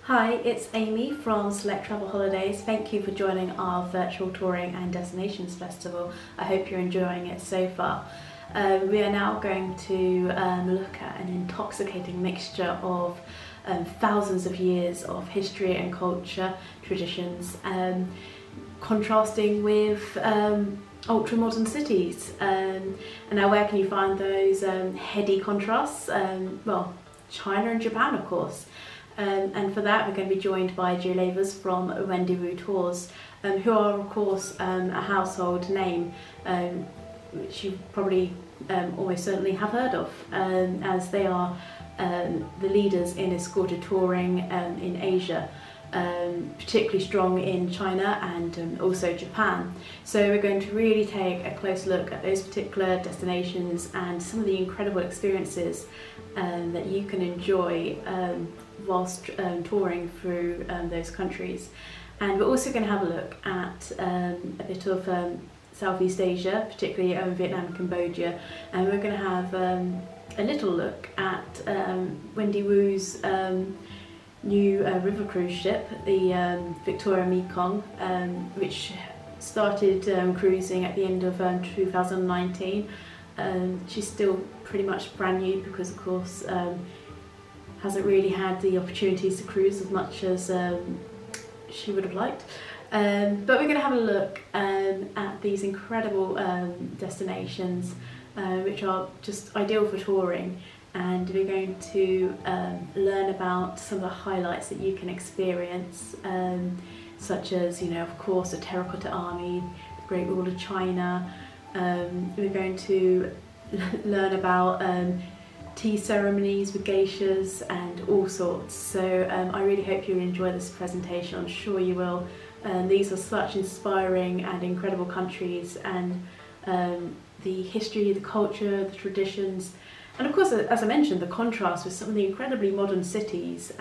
Hi, it's Amy from Select Travel Holidays. Thank you for joining our virtual touring and destinations festival. I hope you're enjoying it so far. We are now going to look at an intoxicating mixture of thousands of years of history and culture, traditions, contrasting with ultra modern cities. And now, where can you find those heady contrasts? Well, China and Japan, of course. And for that, we're going to be joined by geolavers from Wendy Wu Tours, who are, of course, a household name, which you probably almost certainly have heard of, as they are the leaders in escorted touring in Asia. Particularly strong in China and also Japan. So we're going to really take a close look at those particular destinations and some of the incredible experiences that you can enjoy whilst touring through those countries. And we're also going to have a look at a bit of Southeast Asia, particularly Vietnam and Cambodia, and we're going to have a little look at Wendy Wu's new river cruise ship, the Victoria Mekong, which started cruising at the end of 2019. She's still pretty much brand new because, of course, hasn't really had the opportunities to cruise as much as she would have liked. But we're going to have a look at these incredible destinations, which are just ideal for touring. And we're going to learn about some of the highlights that you can experience, such as, of course, the Terracotta Army, the Great Wall of China. We're going to learn about tea ceremonies with geishas and all sorts. So I really hope you enjoy this presentation. I'm sure you will. These are such inspiring and incredible countries, and the history, the culture, the traditions, and of course, as I mentioned, the contrast with some of the incredibly modern cities.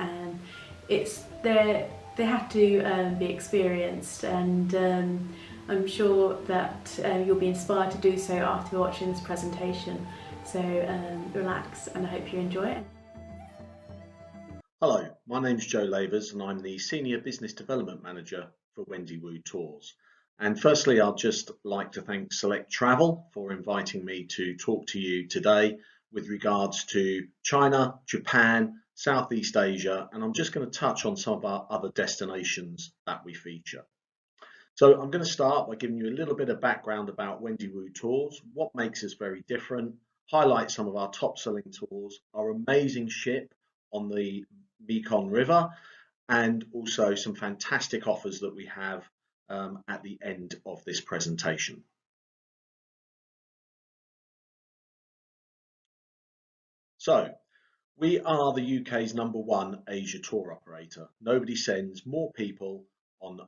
They have to be experienced, and I'm sure that you'll be inspired to do so after watching this presentation. So relax, and I hope you enjoy it. Hello, my name's Joe Lavers and I'm the Senior Business Development Manager for Wendy Wu Tours. And firstly, I'd just like to thank Select Travel for inviting me to talk to you today with regards to China, Japan, Southeast Asia, and I'm just going to touch on some of our other destinations that we feature. So I'm going to start by giving you a little bit of background about Wendy Wu Tours, what makes us very different, highlight some of our top selling tours, our amazing ship on the Mekong River, and also some fantastic offers that we have at the end of this presentation. So we are the UK's #1 Asia tour operator. Nobody sends more people on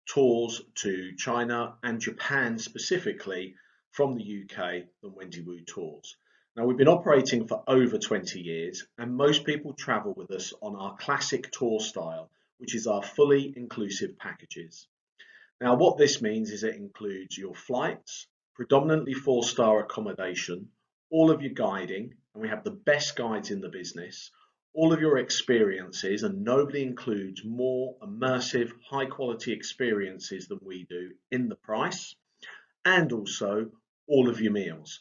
tours to China and Japan specifically from the UK than Wendy Wu Tours. Now, we've been operating for over 20 years, and most people travel with us on our classic tour style, which is our fully inclusive packages. Now, what this means is it includes your flights, predominantly 4-star accommodation, all of your guiding, and we have the best guides in the business, all of your experiences, and nobody includes more immersive, high quality experiences than we do in the price, and also all of your meals.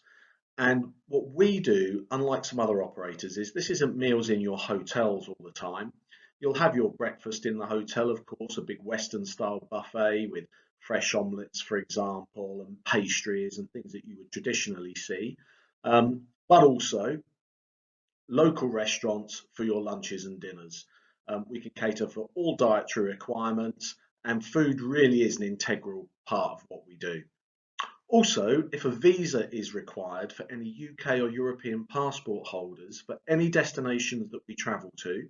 And what we do, unlike some other operators, is this isn't meals in your hotels all the time. You'll have your breakfast in the hotel, of course, a big Western style buffet with fresh omelettes, for example, and pastries and things that you would traditionally see, but also local restaurants for your lunches and dinners. We can cater for all dietary requirements, and food really is an integral part of what we do. Also, if a visa is required for any UK or European passport holders for any destinations that we travel to,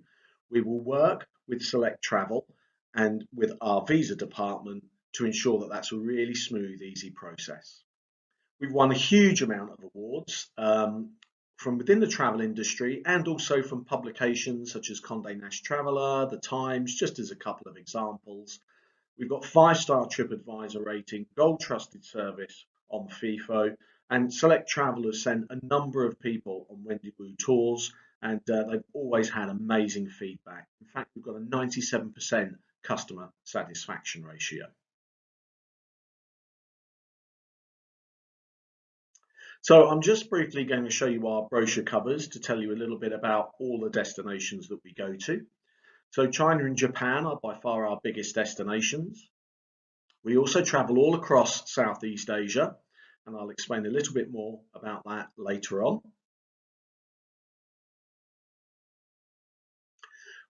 we will work with Select Travel and with our visa department to ensure that that's a really smooth, easy process. We've won a huge amount of awards from within the travel industry and also from publications such as Condé Nast Traveller, The Times, just as a couple of examples. We've got 5-star TripAdvisor rating, gold trusted service on FIFO, and Select Travel has sent a number of people on Wendy Wu Tours, and they've always had amazing feedback. In fact, we've got a 97% customer satisfaction ratio. So I'm just briefly going to show you our brochure covers to tell you a little bit about all the destinations that we go to. So China and Japan are by far our biggest destinations. We also travel all across Southeast Asia, and I'll explain a little bit more about that later on.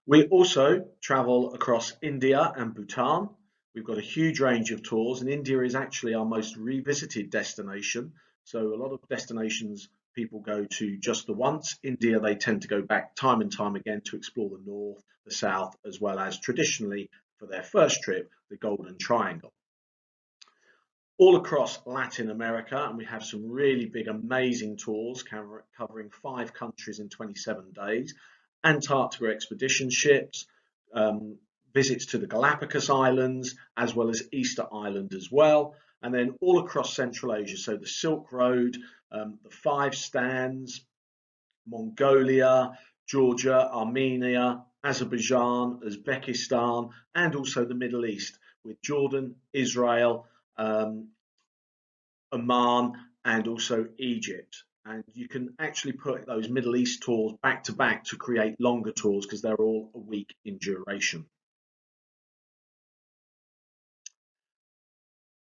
We also travel across India and Bhutan. We've got a huge range of tours, and India is actually our most revisited destination. So a lot of destinations people go to just the once. India, they tend to go back time and time again to explore the north, the south, as well as traditionally for their first trip, the Golden Triangle. All across Latin America, and we have some really big, amazing tours covering 5 countries in 27 days. Antarctica expedition ships, visits to the Galapagos Islands, as well as Easter Island as well. And then all across Central Asia, so the Silk Road, the 5 stands, Mongolia, Georgia, Armenia, Azerbaijan, Uzbekistan, and also the Middle East with Jordan, Israel, Oman, and also Egypt. And you can actually put those Middle East tours back to back to create longer tours because they're all a week in duration.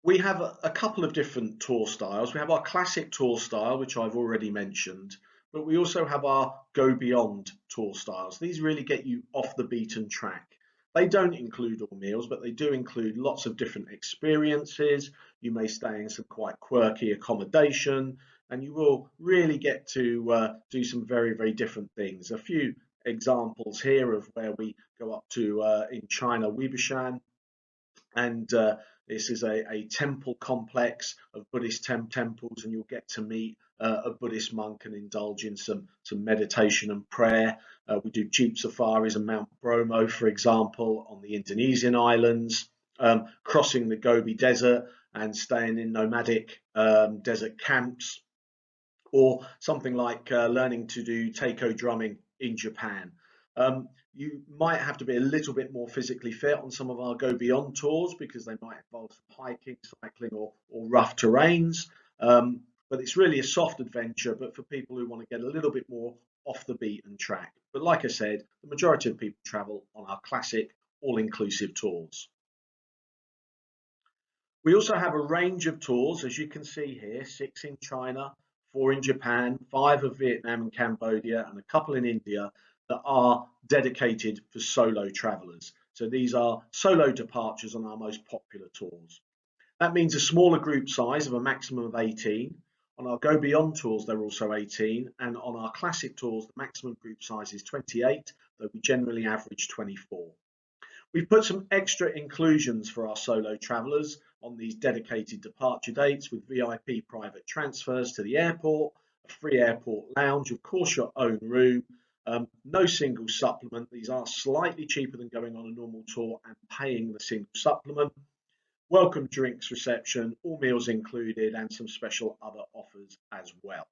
We have a couple of different tour styles. We have our classic tour style, which I've already mentioned, but we also have our go beyond tour styles. These really get you off the beaten track. They don't include all meals, but they do include lots of different experiences. You may stay in some quite quirky accommodation, and you will really get to do some very, very different things. A few examples here of where we go up to in China, Wibishan, and this is a temple complex of Buddhist temples, and you'll get to meet a Buddhist monk and indulge in some meditation and prayer. We do jeep safaris on Mount Bromo, for example, on the Indonesian islands, crossing the Gobi Desert and staying in nomadic desert camps, or something like learning to do taiko drumming in Japan. You might have to be a little bit more physically fit on some of our go beyond tours because they might involve some hiking, cycling, or rough terrains. But it's really a soft adventure, but for people who want to get a little bit more off the beaten track. But like I said, the majority of people travel on our classic all-inclusive tours. We also have a range of tours, as you can see here, 6 in China, 4 in Japan, 5 of Vietnam and Cambodia, and a couple in India that are dedicated for solo travellers. So these are solo departures on our most popular tours. That means a smaller group size of a maximum of 18. On our Go Beyond tours, they're also 18, and on our classic tours, the maximum group size is 28, though we generally average 24. We've put some extra inclusions for our solo travellers on these dedicated departure dates with VIP private transfers to the airport, a free airport lounge, of course your own room, no single supplement. These are slightly cheaper than going on a normal tour and paying the single supplement. Welcome drinks reception, all meals included, and some special other offers as well.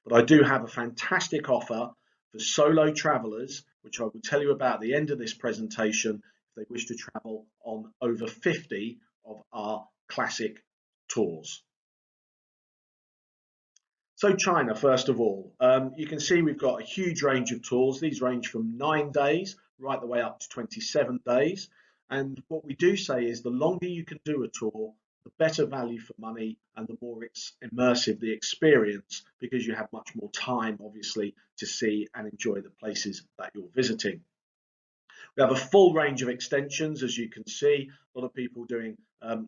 But I do have a fantastic offer for solo travellers, which I will tell you about at the end of this presentation if they wish to travel on over 50 of our classic tours. So China, first of all, you can see we've got a huge range of tours. These range from 9 days right the way up to 27 days. And what we do say is the longer you can do a tour, the better value for money and the more it's immersive the experience, because you have much more time, obviously, to see and enjoy the places that you're visiting. We have a full range of extensions, as you can see. A lot of people doing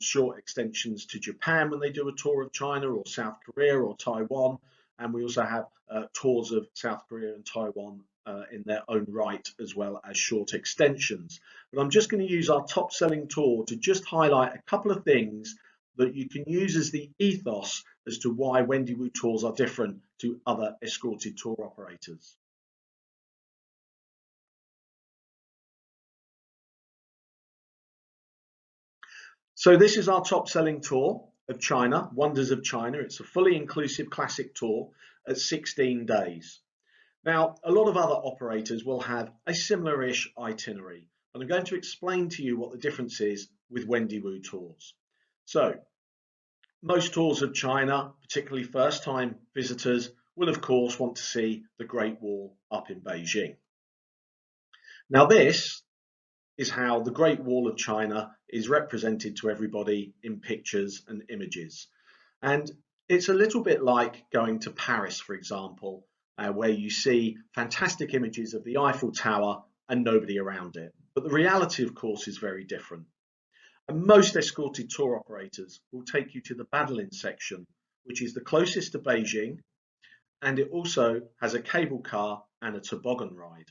short extensions to Japan when they do a tour of China, or South Korea or Taiwan. And we also have tours of South Korea and Taiwan in their own right, as well as short extensions. But I'm just going to use our top selling tour to just highlight a couple of things that you can use as the ethos as to why Wendy Wu tours are different to other escorted tour operators. So this is our top selling tour of China, Wonders of China. It's a fully inclusive classic tour at 16 days. Now, a lot of other operators will have a similar-ish itinerary, and I'm going to explain to you what the difference is with Wendy Wu tours. So, most tours of China, particularly first-time visitors, will of course want to see the Great Wall up in Beijing. Now, this is how the Great Wall of China is represented to everybody in pictures and images. And it's a little bit like going to Paris, for example, where you see fantastic images of the Eiffel Tower and nobody around it. But the reality, of course, is very different. And most escorted tour operators will take you to the Badalin section, which is the closest to Beijing, and it also has a cable car and a toboggan ride.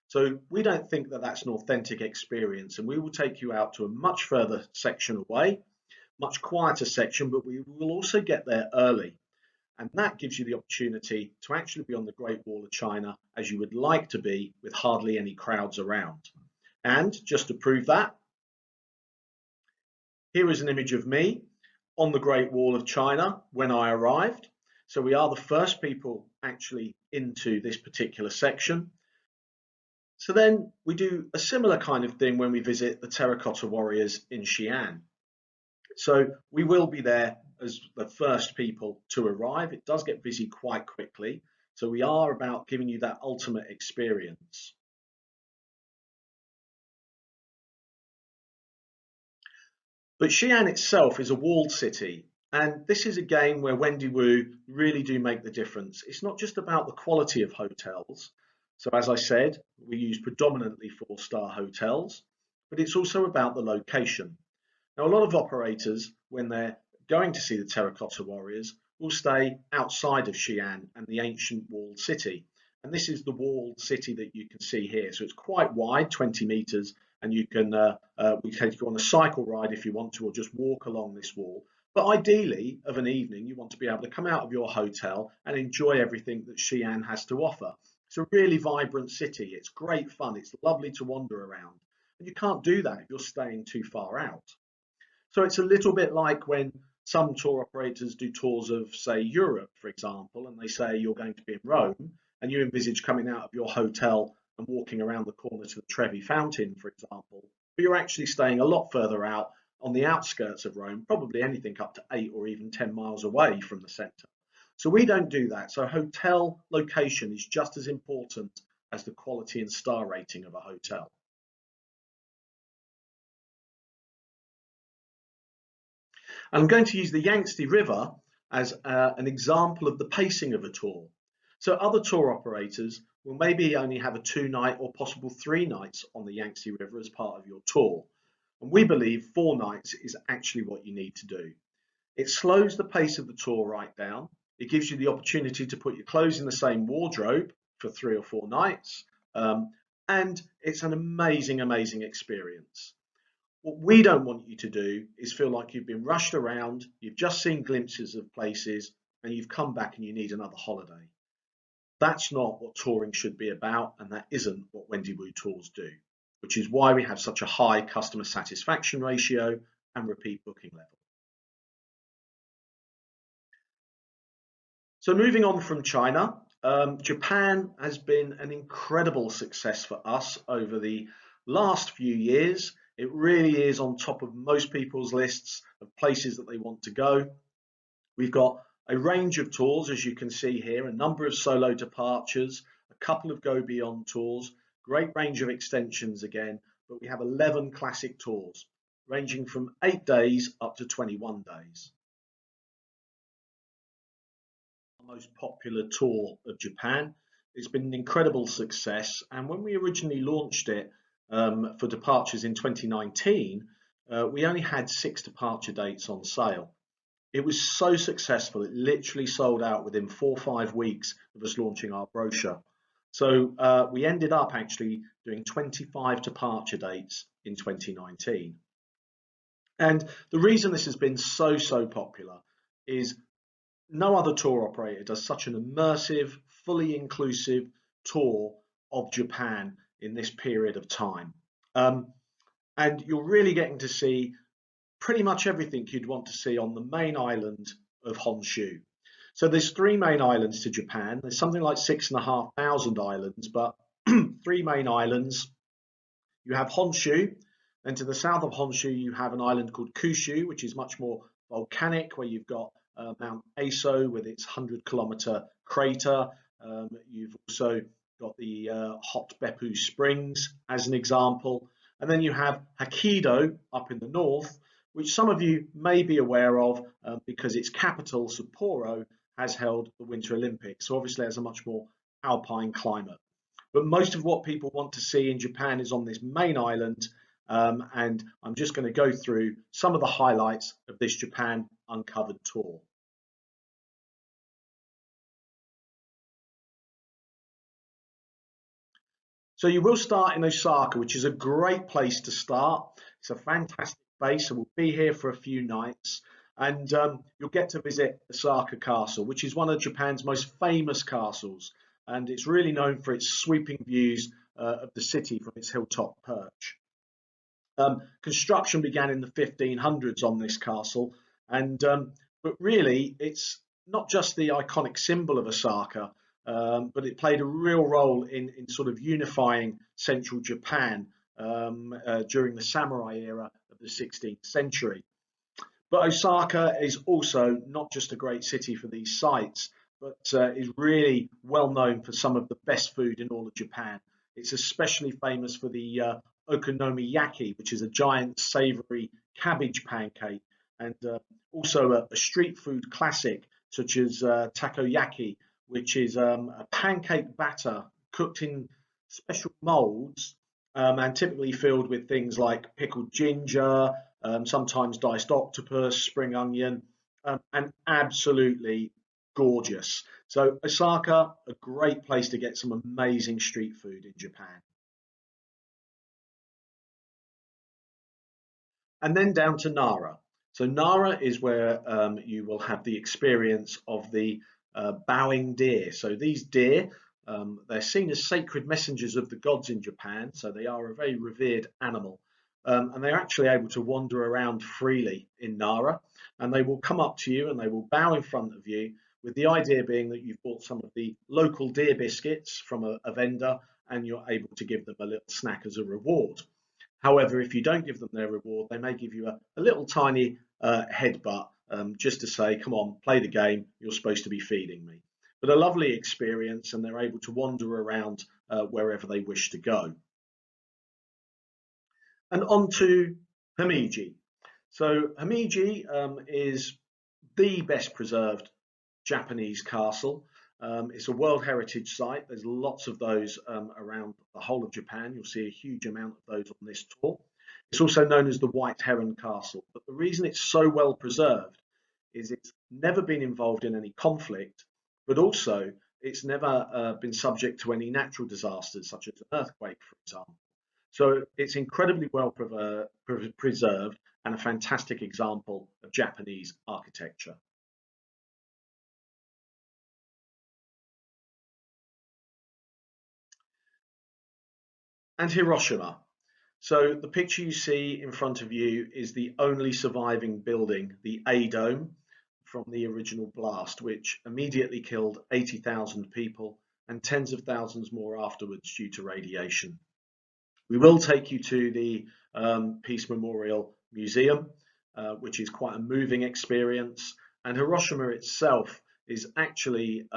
So we don't think that that's an authentic experience, and we will take you out to a much further section away, much quieter section, but we will also get there early. And that gives you the opportunity to actually be on the Great Wall of China as you would like to be, with hardly any crowds around. And just to prove that, here is an image of me on the Great Wall of China when I arrived. So we are the first people actually into this particular section. So then we do a similar kind of thing when we visit the Terracotta Warriors in Xi'an. So we will be there as the first people to arrive. It does get busy quite quickly. So we are about giving you that ultimate experience. But Xi'an itself is a walled city. And this is a game where Wendy Wu really do make the difference. It's not just about the quality of hotels. So as I said, we use predominantly 4-star hotels, but it's also about the location. Now, a lot of operators, when they're going to see the Terracotta Warriors, will stay outside of Xi'an and the ancient walled city. And this is the walled city that you can see here. So it's quite wide, 20 meters, and you can we take you on a cycle ride if you want to, or just walk along this wall. But ideally, of an evening, you want to be able to come out of your hotel and enjoy everything that Xi'an has to offer. It's a really vibrant city. It's great fun. It's lovely to wander around. And you can't do that if you're staying too far out. So it's a little bit like when some tour operators do tours of, say, Europe, for example, and they say you're going to be in Rome, and you envisage coming out of your hotel and walking around the corner to the Trevi Fountain, for example, but you're actually staying a lot further out on the outskirts of Rome, probably anything up to 8 or even 10 miles away from the centre. So we don't do that. So hotel location is just as important as the quality and star rating of a hotel. I'm going to use the Yangtze River as an example of the pacing of a tour. So other tour operators will maybe only have a 2-night or possible 3 nights on the Yangtze River as part of your tour. And we believe 4 nights is actually what you need to do. It slows the pace of the tour right down. It gives you the opportunity to put your clothes in the same wardrobe for 3 or 4 nights. And it's an amazing, amazing experience. What we don't want you to do is feel like you've been rushed around, you've just seen glimpses of places, and you've come back and you need another holiday. That's not what touring should be about, and that isn't what Wendy Wu tours do, which is why we have such a high customer satisfaction ratio and repeat booking level. So moving on from China, Japan has been an incredible success for us over the last few years. It really is on top of most people's lists of places that they want to go. We've got a range of tours, as you can see here, a number of solo departures, a couple of go beyond tours, great range of extensions again, but we have 11 classic tours, ranging from 8 days up to 21 days. Most popular tour of Japan. It's been an incredible success, and when we originally launched it for departures in 2019, we only had 6 departure dates on sale. It was so successful, it literally sold out within 4 or 5 weeks of us launching our brochure. So we ended up actually doing 25 departure dates in 2019. And the reason this has been so popular is no other tour operator does such an immersive, fully inclusive tour of Japan in this period of time. And you're really getting to see pretty much everything you'd want to see on the main island of Honshu. So there's three main islands to Japan. There's something like 6,500 islands, but three main islands. You have Honshu, then to the south of Honshu you have an island called Kyushu, which is much more volcanic, where you've got Mount Aso with its 100-kilometer crater. You've also got the hot Beppu Springs as an example. And then you have Hokkaido up in the north, which some of you may be aware of because its capital, Sapporo, has held the Winter Olympics. So obviously it has a much more alpine climate. But most of what people want to see in Japan is on this main island, and I'm just going to go through some of the highlights of this Japan Uncovered tour. So you will start in Osaka, which is a great place to start. It's a fantastic base, so we'll be here for a few nights. And you'll get to visit Osaka Castle, which is one of Japan's most famous castles. And it's really known for its sweeping views of the city from its hilltop perch. Construction began in the 1500s on this castle, and but really it's not just the iconic symbol of Osaka, but it played a real role in sort of unifying central Japan during the samurai era of the 16th century. But Osaka is also not just a great city for these sites, but is really well known for some of the best food in all of Japan. It's especially famous for the okonomiyaki, which is a giant savory cabbage pancake, and also a street food classic such as takoyaki, which is a pancake batter cooked in special molds and typically filled with things like pickled ginger, sometimes diced octopus, spring onion, and absolutely gorgeous. So Osaka, a great place to get some amazing street food in Japan. And then down to Nara. So Nara is where you will have the experience of the bowing deer. So these deer, they're seen as sacred messengers of the gods in Japan. So they are a very revered animal. And they're actually able to wander around freely in Nara. And they will come up to you and they will bow in front of you, with the idea being that you've bought some of the local deer biscuits from a vendor and you're able to give them a little snack as a reward. However, if you don't give them their reward, they may give you a little tiny headbutt just to say, come on, play the game, you're supposed to be feeding me. But a lovely experience, and they're able to wander around wherever they wish to go. And on to Himeji. So Himeji is the best preserved Japanese castle. It's a World Heritage Site. There's lots of those around the whole of Japan. You'll see a huge amount of those on this tour. It's also known as the White Heron Castle. But the reason it's so well preserved is it's never been involved in any conflict, but also it's never been subject to any natural disasters, such as an earthquake, for example. So it's incredibly well preserved and a fantastic example of Japanese architecture. And Hiroshima. So the picture you see in front of you is the only surviving building, the A Dome, from the original blast, which immediately killed 80,000 people and tens of thousands more afterwards due to radiation. We will take you to the Peace Memorial Museum, which is quite a moving experience. And Hiroshima itself is actually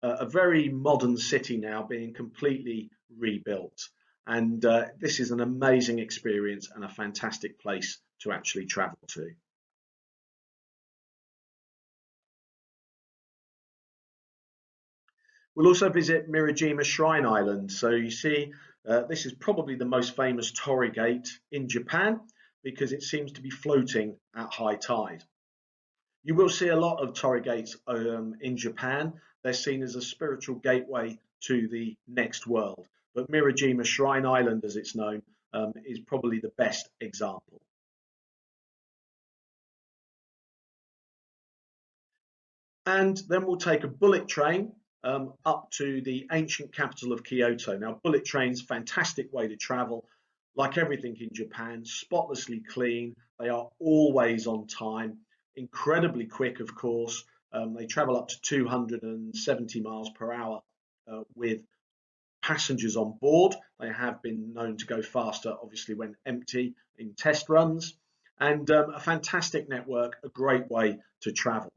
a very modern city now, being completely rebuilt. And this is an amazing experience and a fantastic place to actually travel to. We'll also visit Mirajima Shrine Island. So you see, this is probably the most famous torii gate in Japan because it seems to be floating at high tide. You will see a lot of torii gates in Japan. They're seen as a spiritual gateway to the next world. But Mirajima Shrine Island, as it's known, is probably the best example. And then we'll take a bullet train up to the ancient capital of Kyoto. Now, bullet trains, fantastic way to travel. Like everything in Japan, spotlessly clean. They are always on time, incredibly quick, of course. They travel up to 270 miles per hour with passengers on board. They have been known to go faster, obviously, when empty in test runs. And a fantastic network, a great way to travel.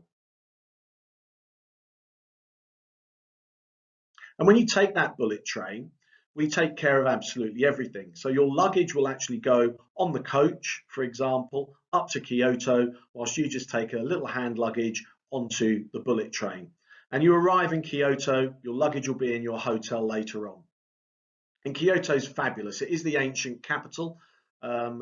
And when you take that bullet train, we take care of absolutely everything. So your luggage will actually go on the coach, for example, up to Kyoto, whilst you just take a little hand luggage onto the bullet train. And you arrive in Kyoto, your luggage will be in your hotel later on. And Kyoto is fabulous. It is the ancient capital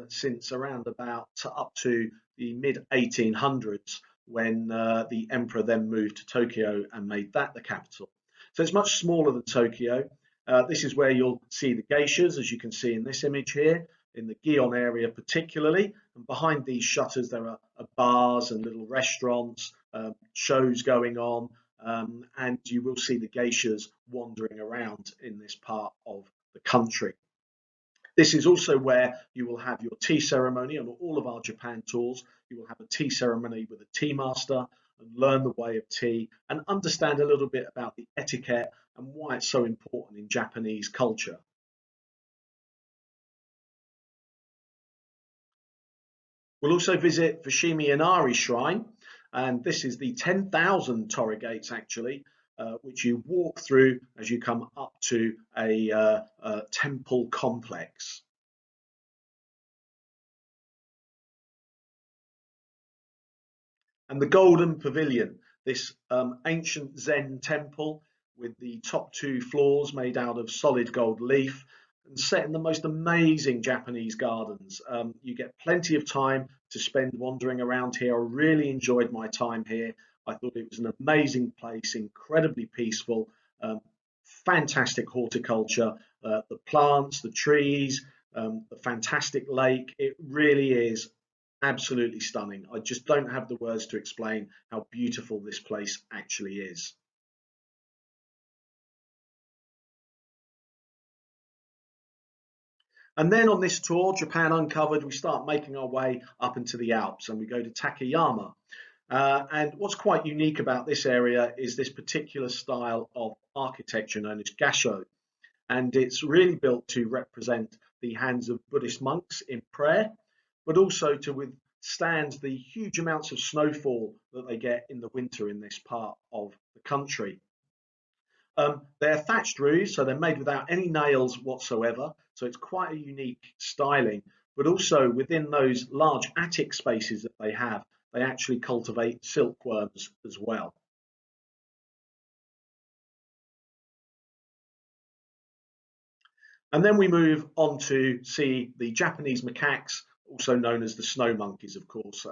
since around about up to the mid 1800s, when the emperor then moved to Tokyo and made that the capital. So it's much smaller than Tokyo. This is where you'll see the geishas, as you can see in this image here, in the Gion area particularly. And behind these shutters, there are bars and little restaurants, shows going on, and you will see the geishas wandering around in this part of the country. This is also where you will have your tea ceremony. On all of our Japan tours, you will have a tea ceremony with a tea master and learn the way of tea and understand a little bit about the etiquette and why it's so important in Japanese culture. We'll also visit Fushimi Inari Shrine, and this is the 10,000 torii gates actually, which you walk through as you come up to a temple complex. And the Golden Pavilion, this ancient Zen temple with the top two floors made out of solid gold leaf and set in the most amazing Japanese gardens. You get plenty of time to spend wandering around here. I really enjoyed my time here. I thought it was an amazing place, incredibly peaceful, fantastic horticulture, the plants, the trees, the fantastic lake. It really is absolutely stunning. I just don't have the words to explain how beautiful this place actually is. And then on this tour, Japan Uncovered, we start making our way up into the Alps and we go to Takayama. And what's quite unique about this area is this particular style of architecture known as gasho. And it's really built to represent the hands of Buddhist monks in prayer, but also to withstand the huge amounts of snowfall that they get in the winter in this part of the country. They're thatched roofs, so they're made without any nails whatsoever. So it's quite a unique styling, but also within those large attic spaces that they have, they actually cultivate silkworms as well. And then we move on to see the Japanese macaques, also known as the snow monkeys, of course.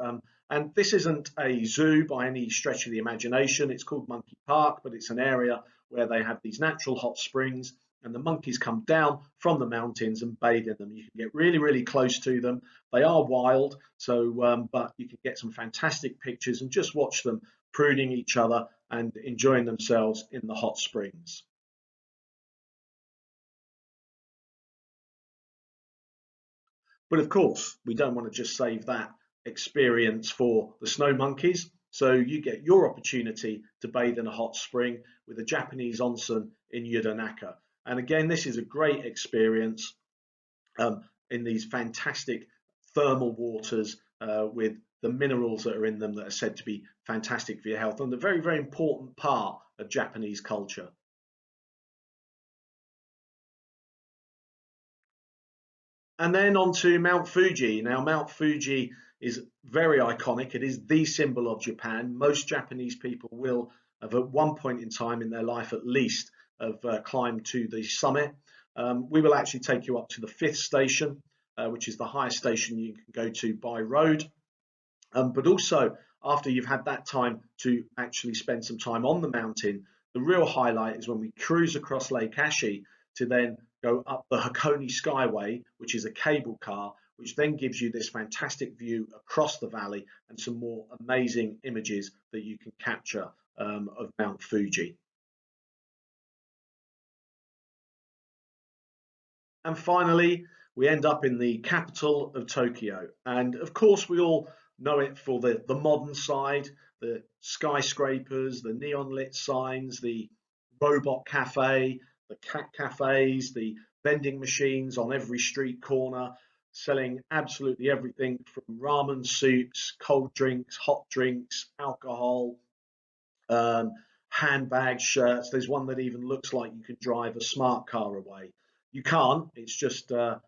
And this isn't a zoo by any stretch of the imagination. It's called Monkey Park, but it's an area where they have these natural hot springs and the monkeys come down from the mountains and bathe in them. You can get really, really close to them. They are wild, so but you can get some fantastic pictures and just watch them pruning each other and enjoying themselves in the hot springs. But of course, we don't want to just save that experience for the snow monkeys. So you get your opportunity to bathe in a hot spring with a Japanese onsen in Yudanaka. And again, this is a great experience in these fantastic thermal waters with the minerals that are in them that are said to be fantastic for your health and a very, very important part of Japanese culture. And then on to Mount Fuji. Now, Mount Fuji is very iconic. It is the symbol of Japan. Most Japanese people will have at one point in time in their life at least have climbed to the summit. We will actually take you up to the fifth station, which is the highest station you can go to by road. But also, after you've had that time to actually spend some time on the mountain, the real highlight is when we cruise across Lake Ashi to then go up the Hakone Skyway, which is a cable car, which then gives you this fantastic view across the valley and some more amazing images that you can capture of Mount Fuji. And finally, we end up in the capital of Tokyo. And of course, we all know it for the modern side, the skyscrapers, the neon lit signs, the robot cafe, the cat cafes, the vending machines on every street corner, selling absolutely everything from ramen soups, cold drinks, hot drinks, alcohol, um, handbags, shirts. There's one that even looks like you can drive a smart car away. You can't. It's just a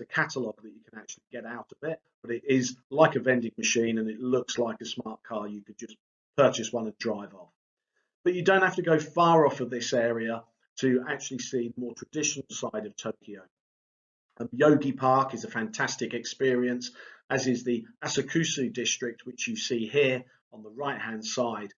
catalogue that you can actually get out of it, but it is like a vending machine, and it looks like a smart car. You could just purchase one and drive off. But you don't have to go far off of this area to actually see the more traditional side of Tokyo. Yogi Park is a fantastic experience, as is the Asakusa district, which you see here on the right hand side,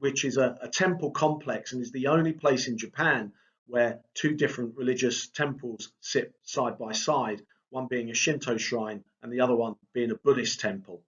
which is a temple complex and is the only place in Japan where two different religious temples sit side by side, one being a Shinto shrine and the other one being a Buddhist temple.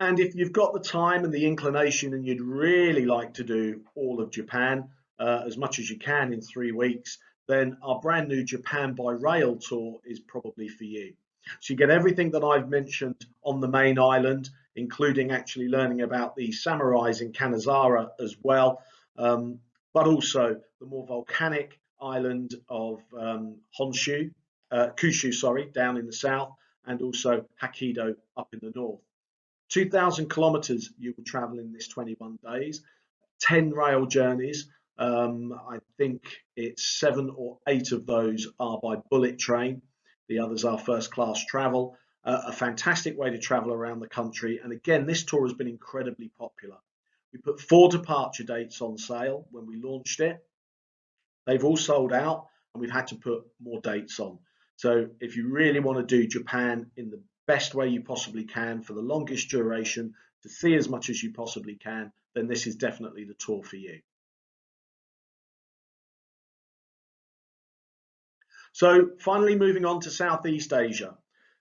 And if you've got the time and the inclination and you'd really like to do all of Japan as much as you can in 3 weeks, then our brand new Japan by Rail tour is probably for you. So you get everything that I've mentioned on the main island, including actually learning about the samurais in Kanazawa as well, but also the more volcanic island of Kyushu, sorry, down in the south, and also Hokkaido up in the north. 2,000 kilometers you will travel in this 21 days, 10 rail journeys. I think it's 7 or 8 of those are by bullet train. The others are first class travel. A fantastic way to travel around the country. And again, this tour has been incredibly popular. We put 4 departure dates on sale when we launched it. They've all sold out, and we've had to put more dates on. So if you really want to do Japan in the best way you possibly can for the longest duration, to see as much as you possibly can, then this is definitely the tour for you. So finally moving on to Southeast Asia.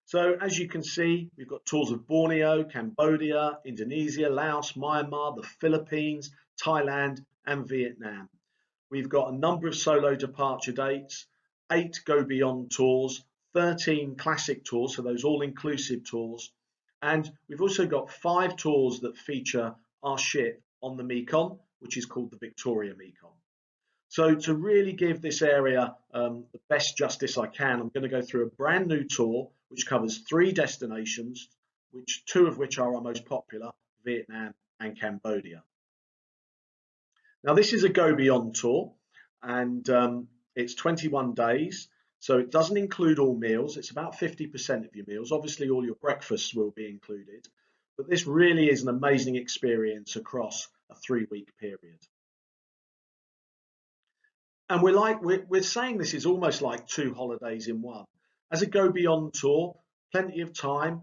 So as you can see, we've got tours of Borneo, Cambodia, Indonesia, Laos, Myanmar, the Philippines, Thailand and Vietnam. We've got a number of solo departure dates, 8 go beyond tours, 13 classic tours, so those all-inclusive tours. And we've also got 5 tours that feature our ship on the Mekong, which is called the Victoria Mekong. So to really give this area the best justice I can, I'm going to go through a brand new tour, which covers 3 destinations, 2 of which are our most popular, Vietnam and Cambodia. Now this is a go beyond tour, and it's 21 days. So it doesn't include all meals. It's about 50% of your meals. Obviously, all your breakfasts will be included. But this really is an amazing experience across a 3-week period. And we're saying this is almost like 2 holidays in one. As a go beyond tour, plenty of time.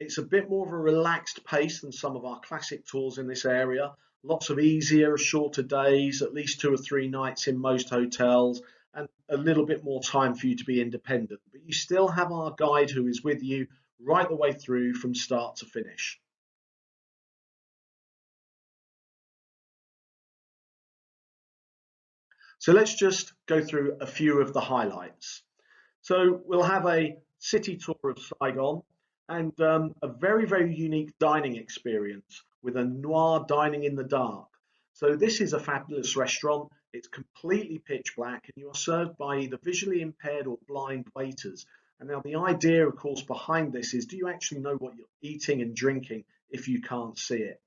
It's a bit more of a relaxed pace than some of our classic tours in this area. Lots of easier, shorter days, at least 2 or 3 nights in most hotels, and a little bit more time for you to be independent. But you still have our guide who is with you right the way through from start to finish. So let's just go through a few of the highlights. So we'll have a city tour of Saigon and a very, very unique dining experience with a noir dining in the dark. So this is a fabulous restaurant. It's completely pitch black and you are served by either visually impaired or blind waiters. And now the idea, of course, behind this is, do you actually know what you're eating and drinking if you can't see it?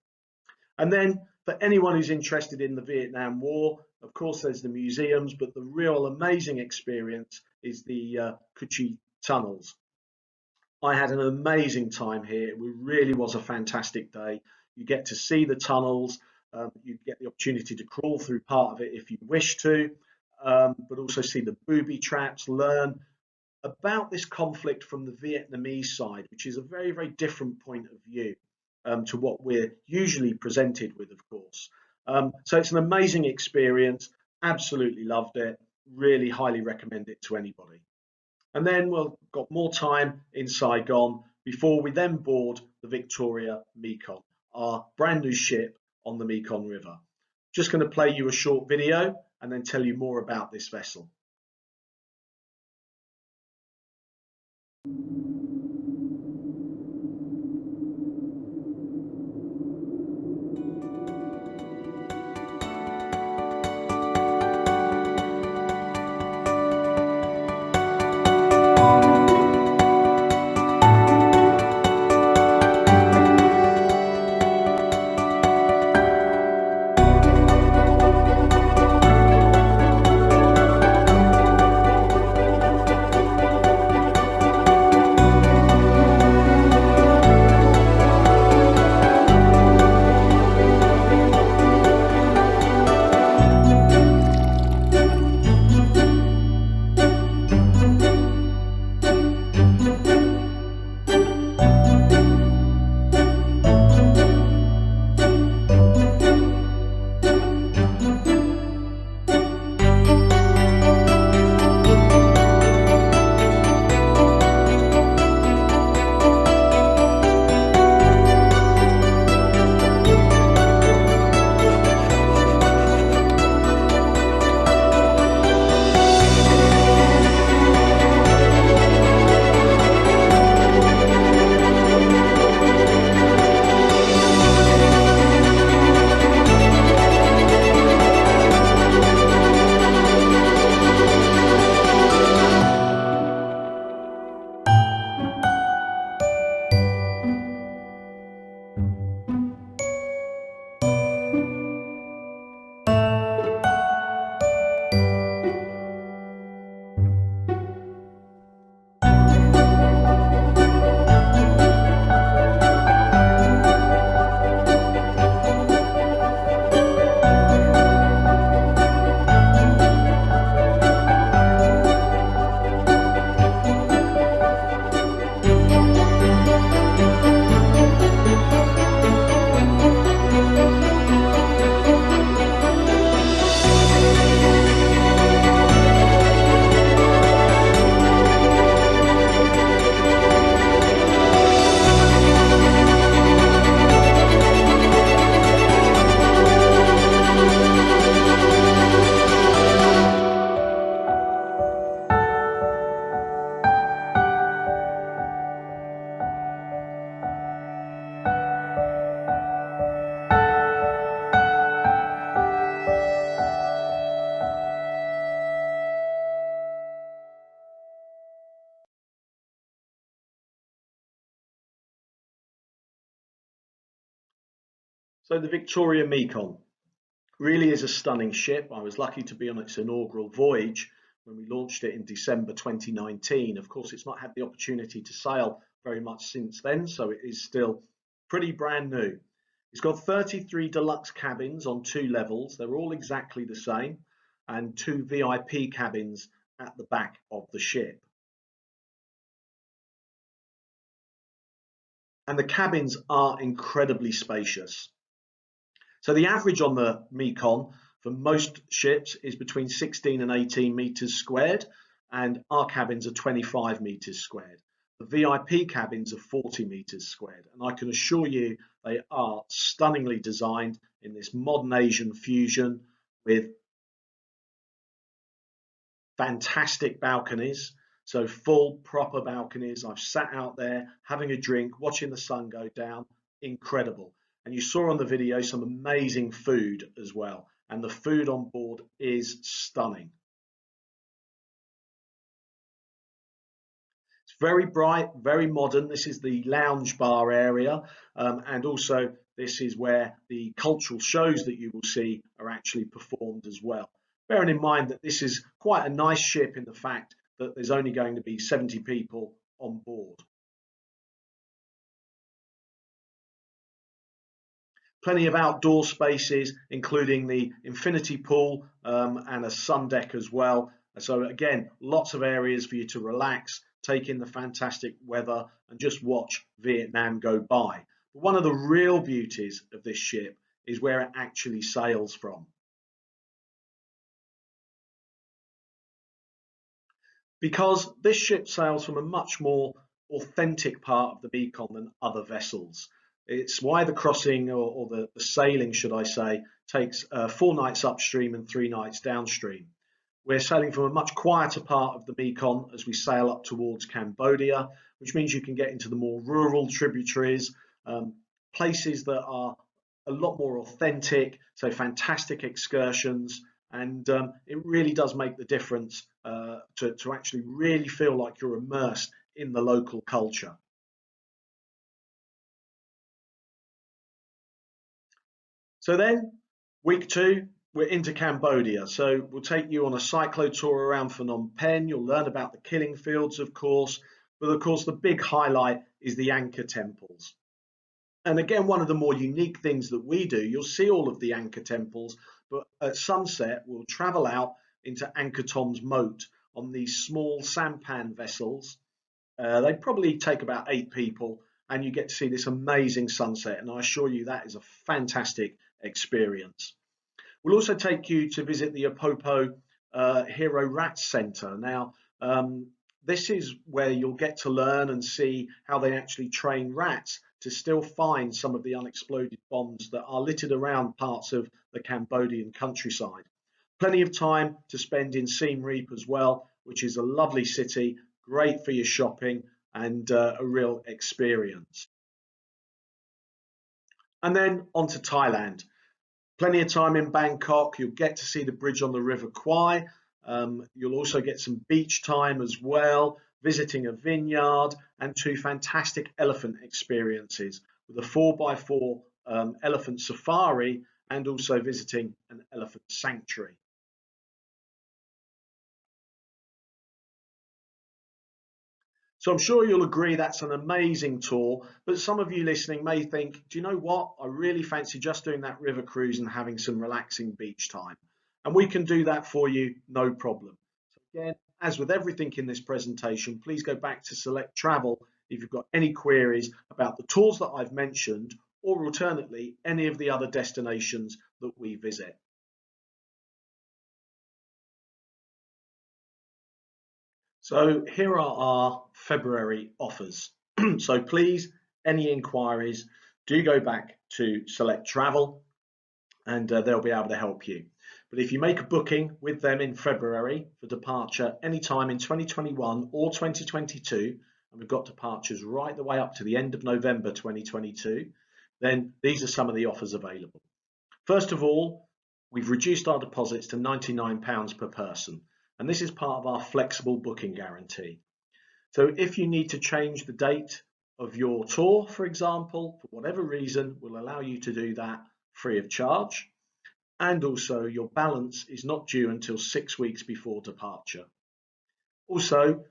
And then for anyone who's interested in the Vietnam War, of course, there's the museums, but the real amazing experience is the Cu Chi tunnels. I had an amazing time here. It really was a fantastic day. You get to see the tunnels. You get the opportunity to crawl through part of it if you wish to, but also see the booby traps, learn about this conflict from the Vietnamese side, which is a very, very different point of view to what we're usually presented with, of course. So it's an amazing experience. Absolutely loved it. Really highly recommend it to anybody. And then we've got more time in Saigon before we then board the Victoria Mekong, our brand new ship on the Mekong River. Just going to play you a short video and then tell you more about this vessel. So the Victoria Mekong really is a stunning ship. I was lucky to be on its inaugural voyage when we launched it in December 2019. Of course, it's not had the opportunity to sail very much since then, so it is still pretty brand new. It's got 33 deluxe cabins on 2 levels. They're all exactly the same, and 2 VIP cabins at the back of the ship. And the cabins are incredibly spacious. So the average on the Mekong for most ships is between 16 and 18 meters squared, and our cabins are 25 meters squared. The VIP cabins are 40 meters squared, and I can assure you they are stunningly designed in this modern Asian fusion with fantastic balconies. So full proper balconies. I've sat out there having a drink, watching the sun go down. Incredible. And you saw on the video some amazing food as well. And the food on board is stunning. It's very bright, very modern. This is the lounge bar area. And also this is where the cultural shows that you will see are actually performed as well. Bearing in mind that this is quite a nice ship in the fact that there's only going to be 70 people on board. Plenty of outdoor spaces, including the infinity pool and a sun deck as well. So again, lots of areas for you to relax, take in the fantastic weather and just watch Vietnam go by. But one of the real beauties of this ship is where it actually sails from. Because this ship sails from a much more authentic part of the Mekong than other vessels. It's why the crossing or the sailing, should I say, takes 4 nights upstream and 3 nights downstream. We're sailing from a much quieter part of the Mekong as we sail up towards Cambodia, which means you can get into the more rural tributaries, places that are a lot more authentic, so fantastic excursions, and it really does make the difference to actually really feel like you're immersed in the local culture. So then, week 2, we're into Cambodia. So we'll take you on a cyclo tour around Phnom Penh. You'll learn about the killing fields, of course, but of course the big highlight is the Angkor temples. And again, one of the more unique things that we do, you'll see all of the Angkor temples, but at sunset, we'll travel out into Angkor Thom's moat on these small sampan vessels. They probably take about 8 people, and you get to see this amazing sunset. And I assure you that is a fantastic experience. We'll also take you to visit the Apopo Hero Rats Centre. Now, this is where you'll get to learn and see how they actually train rats to still find some of the unexploded bombs that are littered around parts of the Cambodian countryside. Plenty of time to spend in Siem Reap as well, which is a lovely city, great for your shopping and a real experience. And then on to Thailand. Plenty of time in Bangkok. You'll get to see the bridge on the River Kwai. You'll also get some beach time as well, visiting a vineyard and 2 fantastic elephant experiences with a 4x4 elephant safari and also visiting an elephant sanctuary. So I'm sure you'll agree that's an amazing tour, but some of you listening may think, do you know what? I really fancy just doing that river cruise and having some relaxing beach time. And we can do that for you, no problem. So again, as with everything in this presentation, please go back to Select Travel if you've got any queries about the tours that I've mentioned, or alternately, any of the other destinations that we visit. So here are our February offers. So please, any inquiries, do go back to Select Travel and they'll be able to help you. But if you make a booking with them in February for departure anytime in 2021 or 2022, and we've got departures right the way up to the end of November 2022, then these are some of the offers available. First of all, we've reduced our deposits to £99 per person. And this is part of our flexible booking guarantee. So if you need to change the date of your tour, for example, for whatever reason, we'll allow you to do that free of charge, and also your balance is not due until 6 weeks before departure. Also,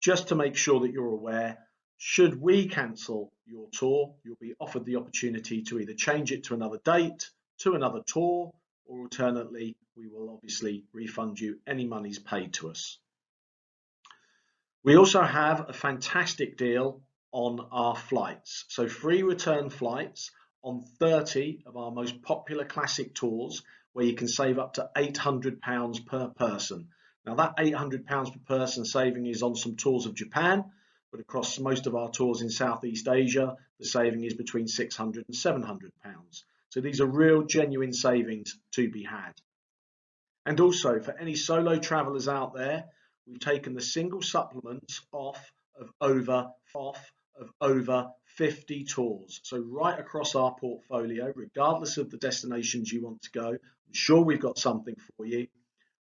just to make sure that you're aware, should we cancel your tour, you'll be offered the opportunity to either change it to another date, to another tour, or alternately, we will obviously refund you any monies paid to us. We also have a fantastic deal on our flights. So free return flights on 30 of our most popular classic tours, where you can save up to £800 per person. Now that £800 per person saving is on some tours of Japan, but across most of our tours in Southeast Asia, the saving is between £600 and £700. So these are real genuine savings to be had. And also for any solo travelers out there, we've taken the single supplements off of over 50 tours. So right across our portfolio, regardless of the destinations you want to go, I'm sure we've got something for you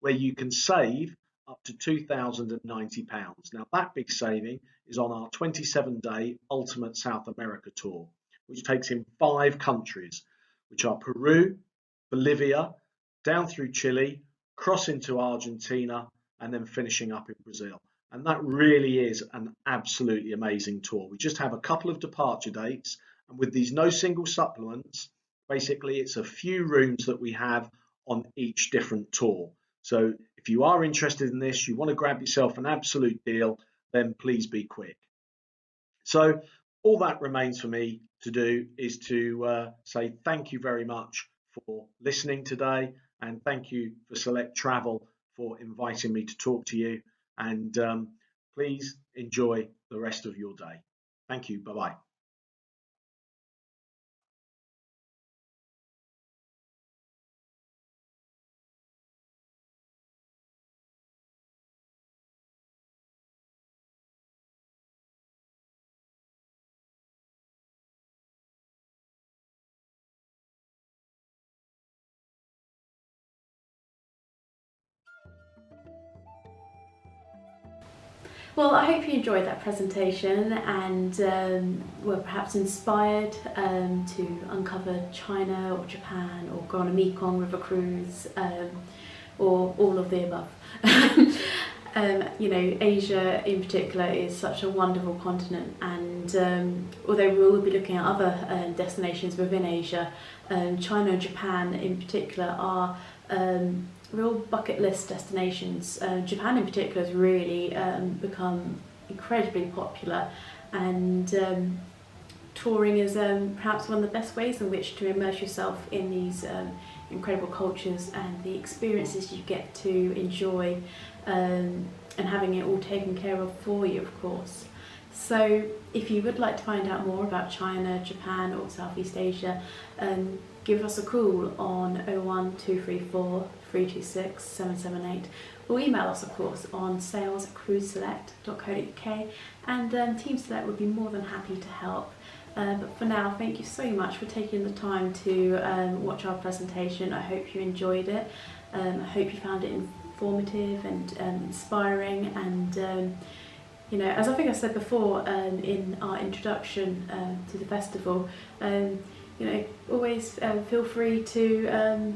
where you can save up to £2,090. Now that big saving is on our 27-day Ultimate South America tour, which takes in 5 countries, which are Peru, Bolivia, down through Chile, cross into Argentina, and then finishing up in Brazil. And that really is an absolutely amazing tour. We just have a couple of departure dates, and with these no single supplements, basically it's a few rooms that we have on each different tour. So if you are interested in this, you want to grab yourself an absolute deal, then please be quick. So all that remains for me to do is to say thank you very much for listening today, and thank you for Select Travel for inviting me to talk to you, and please enjoy the rest of your day. Thank you. Bye-bye. Well, I hope you enjoyed that presentation and were perhaps inspired to uncover China or Japan or go on a Mekong river cruise or all of the above. You know, Asia in particular is such a wonderful continent, and although we will be looking at other destinations within Asia, China and Japan in particular are real bucket list destinations. Japan in particular has really become incredibly popular, and touring is perhaps one of the best ways in which to immerse yourself in these incredible cultures and the experiences you get to enjoy, and having it all taken care of for you, of course. So if you would like to find out more about China, Japan or Southeast Asia, give us a call on 01234 326 778, or email us of course on sales@cruiseselect.co.uk, and Team Select would be more than happy to help. But for now, thank you so much for taking the time to watch our presentation. I hope you enjoyed it. I hope you found it informative and inspiring, and you know, as I think I said before in our introduction to the festival, you know, always feel free to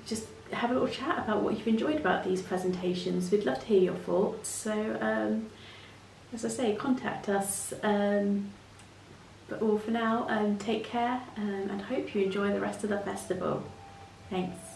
just have a little chat about what you've enjoyed about these presentations. We'd love to hear your thoughts. So, as I say, contact us. But all for now, take care, and hope you enjoy the rest of the festival. Thanks.